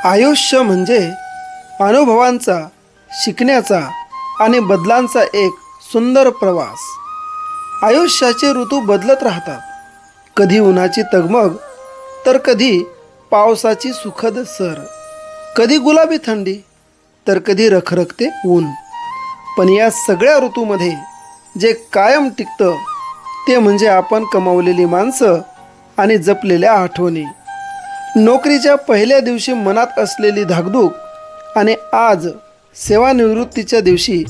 आयुष्य म्हणजे अनुभवांचा, शिकण्याचा आणि बदलांचा एक सुंदर प्रवास. आयुष्याचे ऋतू बदलत राहतात. कधी उन्हाची तगमग तर कधी पावसाची सुखद सर, कधी गुलाबी थंडी तर कधी रखरखते ऊन. पण या सगळ्या ऋतूमध्ये जे कायम टिकतं ते म्हणजे आपण कमावलेली माणसं आणि जपलेल्या आठवणी. नोकरीच्या पहिल्या दिवशी मनात असलेली धाकधूक आणि आज सेवानिवृत्तीच्या दिवशी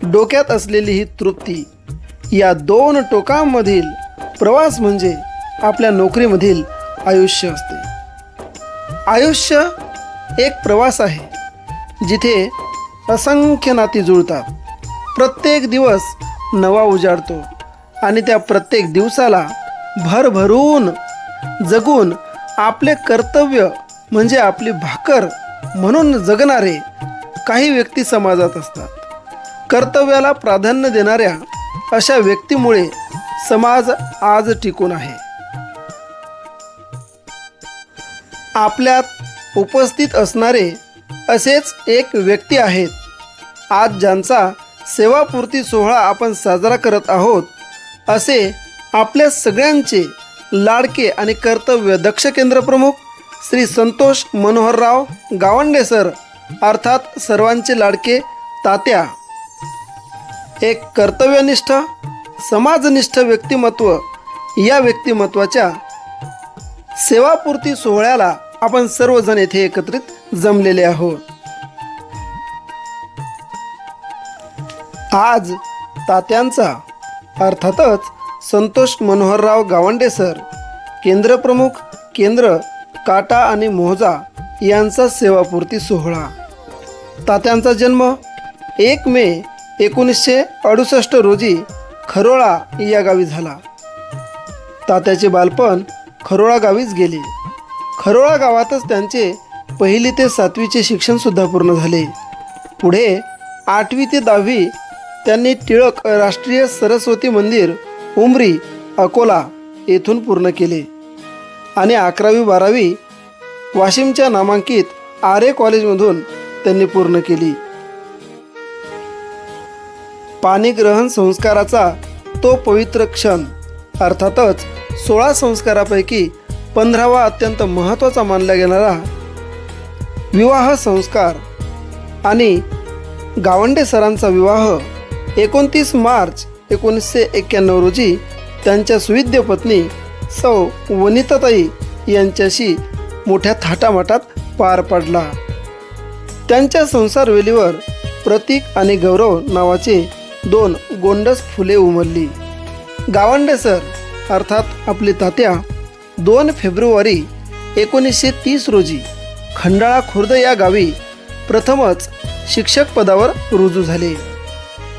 डोक्यात असलेली ही तृप्ती, या दोन टोकांमधील प्रवास म्हणजे आपल्या नोकरीमधील आयुष्य असते. आयुष्य एक प्रवास आहे जिथे असंख्य नाती जुळतात. प्रत्येक दिवस नवा उजाडतो आणि त्या प्रत्येक दिवसाला भरभरून जगून आपले कर्तव्य म्हणजे आपली भाकर म्हणून जगणारे काही व्यक्ती समाजात असतात. कर्तव्याला प्राधान्य देणाऱ्या अशा व्यक्तीमुळे समाज आज टिकून आहे. आपल्यात उपस्थित असणारे असेच एक व्यक्ती आहेत आज ज्यांचा सेवापूर्ती सोहळा आपण साजरा करत आहोत. असे आपल्या सगळ्यांचे लाडके आणि कर्तव्य दक्ष केंद्रप्रमुख श्री संतोष मनोहरराव गावंडे सर, अर्थात सर्वांचे लाडके तात्या. एक कर्तव्यनिष्ठ, समाजनिष्ठ व्यक्तिमत्व. या व्यक्तिमत्वाच्या सेवापूर्ती सोहळ्याला आपण सर्वजण येथे एकत्रित जमलेले आहोत. आज तात्यांचा अर्थातच संतोष मनोहरराव गावंडे सर, केंद्रप्रमुख, केंद्र काटा आणि मोहजा यांचा सेवापूर्ती सोहळा. तात्यांचा जन्म 1 मे 1968 रोजी खरोळा या गावी झाला. तात्याचे बालपण खरोळा गावीच गेले. खरोळा गावातच त्यांचे 1ली ते 7वीचे शिक्षणसुद्धा पूर्ण झाले. पुढे 8वी ते 10वी त्यांनी टिळक राष्ट्रीय सरस्वती मंदिर, उमरी, अकोला येथून पूर्ण केले आणि 11वी 12वी वाशिमच्या नामांकित आरे कॉलेजमधून त्यांनी पूर्ण केली. पाणिग्रहण संस्काराचा तो पवित्र क्षण, अर्थातच 16 संस्कारापैकी 15वा अत्यंत महत्त्वाचा मानला गेणारा विवाह संस्कार आणि गावंडे सरांचा विवाह 29 मार्च 1991 रोजी त्यांच्या सुविद्य पत्नी सौ वनिताताई यांच्याशी मोठ्या थाटामाटात पार पडला. त्यांच्या संसारवेलीवर प्रतीक आणि गौरव नावाचे 2 गोंडस फुले उमलली. गावंडे सर अर्थात आपले तात्या 2 फेब्रुवारी 1930 रोजी खंडाळा खुर्द या गावी प्रथमच शिक्षक पदावर रुजू झाले.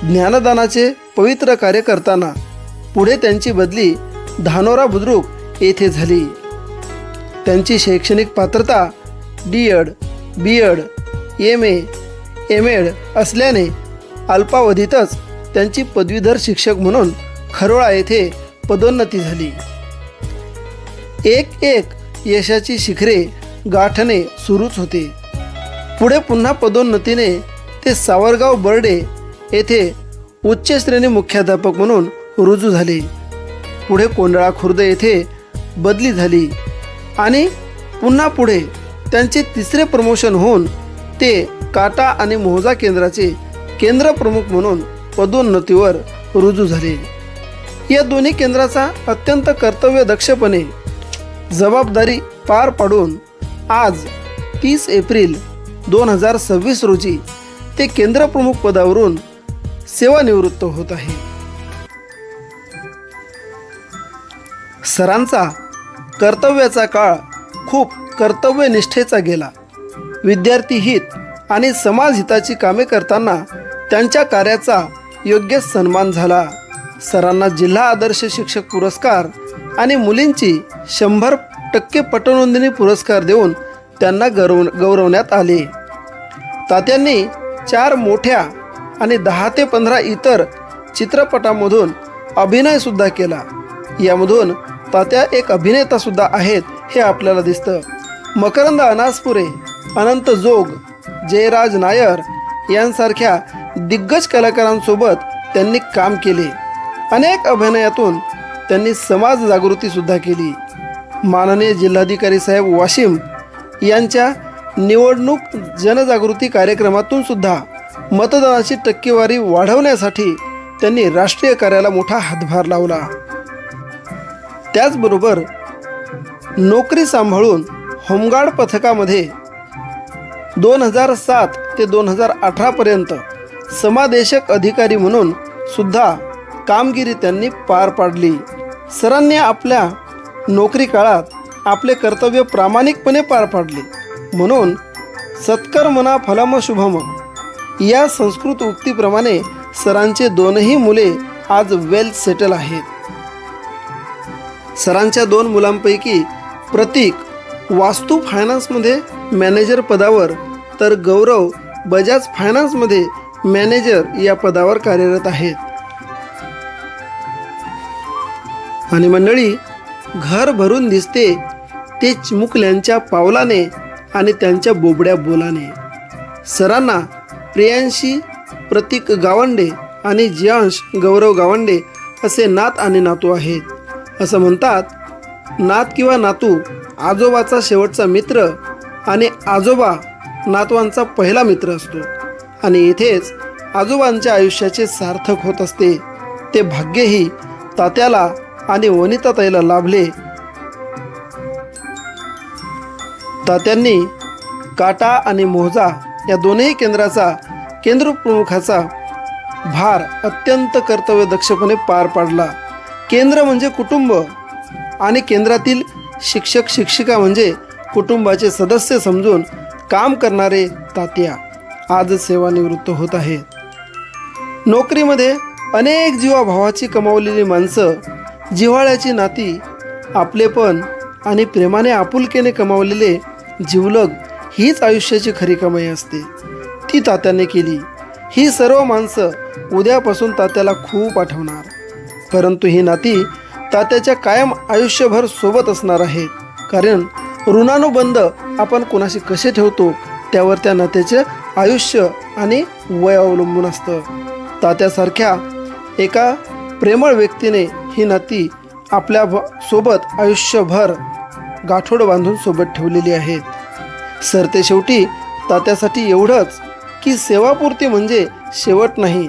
ज्ञानदानाचे पवित्र कार्य करताना पुढे त्यांची बदली धानोरा बुद्रुक येथे झाली. त्यांची शैक्षणिक पात्रता D.Ed, B.Ed, M.A, M.Ed असल्याने अल्पावधीतच त्यांची पदवीधर शिक्षक म्हणून खरोळा येथे पदोन्नती झाली. एक यशाची शिखरे गाठणे सुरूच होते. पुढे पुन्हा पदोन्नतीने ते सावरगाव बर्डे येथे उच्च श्रेणी मुख्याध्यापक म्हणून रुजू झाले. पुढे कोंडाळा खुर्द येथे बदली झाली आणि पुन्हा पुढे त्यांचे 3रे प्रमोशन होऊन ते काटा आणि मोहजा केंद्राचे केंद्रप्रमुख म्हणून पदोन्नतीवर रुजू झाले. या दोन्ही केंद्राचा अत्यंत कर्तव्यदक्षपणे जबाबदारी पार पाडून आज 30 एप्रिल 2026 रोजी ते केंद्रप्रमुख पदावरून सेवानिवृत्त होत आहे. सरांचा कर्तव्याचा काळ खूप कर्तव्यनिष्ठेचा गेला. विद्यार्थी हित आणि समाजहिताची कामे करताना त्यांच्या कार्याचा योग्य सन्मान झाला. सरांना जिल्हा आदर्श शिक्षक पुरस्कार आणि मुलींची 100% पटनोंदणी पुरस्कार देऊन त्यांना गौरवण्यात आले. तात्यांनी 4 मोठ्या आणि 10 ते 15 इतर चित्रपटांमधून अभिनयसुद्धा केला. यामधून तात्या एक अभिनेतासुद्धा आहेत हे आपल्याला दिसतं. मकरंद अनासपुरे अनंत जोग, जयराज नायर यांसारख्या दिग्गज कलाकारांसोबत त्यांनी काम केले. अनेक अभिनयातून त्यांनी समाज जागृती सुद्धा केली. माननीय जिल्हाधिकारी साहेब वाशिम यांच्या निवडणूक जनजागृती कार्यक्रमातून सुद्धा मतदानाची टक्केवारी वाढवण्यासाठी त्यांनी राष्ट्रीय कार्याला मोठा हातभार लावला. त्याचबरोबर नोकरी सांभाळून होमगार्ड पथकामध्ये 2007 ते 2018 पर्यंत समादेशक अधिकारी म्हणून सुद्धा कामगिरी त्यांनी पार पाडली. सरांनी आपल्या नोकरी काळात आपले कर्तव्य प्रामाणिकपणे पार पाडले. म्हणून सत्कर्मणा फलम शुभम या संस्कृत उक्तीप्रमाणे सरांचे दोनही मुले आज वेल सेटल आहेत. सरांच्या 2 मुलांपैकी प्रतीक वास्तू फायनान्समध्ये मॅनेजर पदावर तर गौरव बजाज फायनान्समध्ये मॅनेजर या पदावर कार्यरत आहेत. आणि मंडळी, घर भरून दिसते ते चिमुकल्यांच्या पावलाने आणि त्यांच्या बोबड्या बोलाने. सरांना प्रियांशी प्रतीक गावंडे आणि जियांश गौरव गावंडे असे नात आणि नातू आहेत. असं म्हणतात, नात किंवा नातू आजोबाचा शेवटचा मित्र आणि आजोबा नातवांचा पहिला मित्र असतो. आणि इथेच आजोबांच्या आयुष्याचे सार्थक होत असते. ते भाग्यही तात्याला आणि वनिताताईला लाभले. तात्यांनी काटा आणि मोजा या दोनही केंद्राचा केंद्रप्रमुखाचा भार अत्यंत कर्तव्यदक्षपणे पार पाडला. केंद्र म्हणजे कुटुंब आणि केंद्रातील शिक्षक शिक्षिका म्हणजे कुटुंबाचे सदस्य समजून काम करणारे तात्या आज सेवानिवृत्त होत आहेत. नोकरीमध्ये अनेक जीवाभावाची कमावलेली माणसं, जिव्हाळ्याची नाती, आपलेपण आणि प्रेमाने आपुलकेने कमावलेले जिवलग हीच आयुष्याची खरी कमाई असते. ती तात्याने केली. ही सर्व माणसं उद्यापासून तात्याला खूप आठवणार. परंतु ही नाती तात्याच्या कायम आयुष्यभर सोबत असणार आहेत. कारण ऋणानुबंध आपण कोणाशी कसे ठेवतो त्यावर त्या नात्याचे आयुष्य आणि वय अवलंबून असतं. तात्यासारख्या एका प्रेमळ व्यक्तीने ही नाती आपल्या सोबत आयुष्यभर गाठोड बांधून सोबत ठेवलेली आहेत. सरतेशेवटी तात्यासाठी एवढंच की सेवापूर्ती म्हणजे शेवट नाही.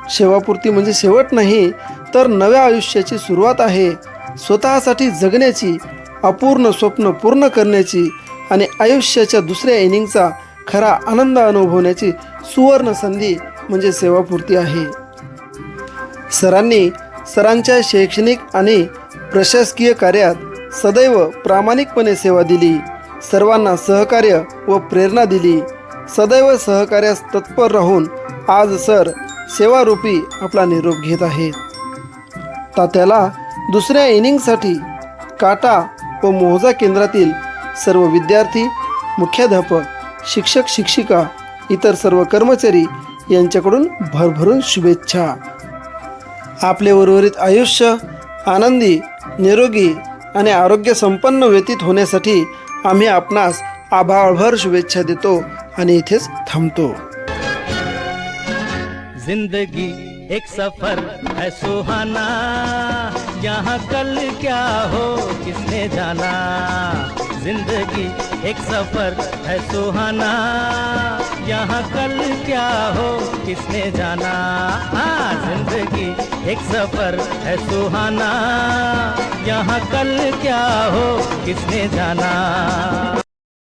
सेवापूर्ती म्हणजे शेवट नाही तर नव्या आयुष्याची सुरुवात आहे. स्वतःसाठी जगण्याची, अपूर्ण स्वप्न पूर्ण करण्याची आणि आयुष्याच्या दुसऱ्या इनिंगचा खरा आनंद अनुभवण्याची सुवर्ण संधी म्हणजे सेवापूर्ती आहे. सरांच्या शैक्षणिक आणि प्रशासकीय कार्यात सदैव प्रामाणिकपणे सेवा दिली. सर्वांना सहकार्य व प्रेरणा दिली. सदैव सहकार्यास तत्पर राहून आज सर सेवारूपी आपला निरोप घेत आहेत. तात्याला दुसऱ्या इनिंगसाठी काटा व मोजा केंद्रातील सर्व विद्यार्थी, मुख्याध्यापक, शिक्षक शिक्षिका, इतर सर्व कर्मचारी यांच्याकडून भरभरून शुभेच्छा. आपले उर्वरित आयुष्य आनंदी, निरोगी आणि आरोग्य संपन्न व्यतीत होण्यासाठी आम्ही आपणास आभाळभर शुभेच्छा देतो आणि इथेच थांबतो. जिंदगी एक सफर है सुहाना, यहाँ कल क्या हो किसने जाना. जिंदगी एक सफर है सुहाना, यहाँ कल क्या हो किसने जाना. हाँ, जिंदगी एक सफर है सुहाना, यहाँ कल क्या हो किसने जाना.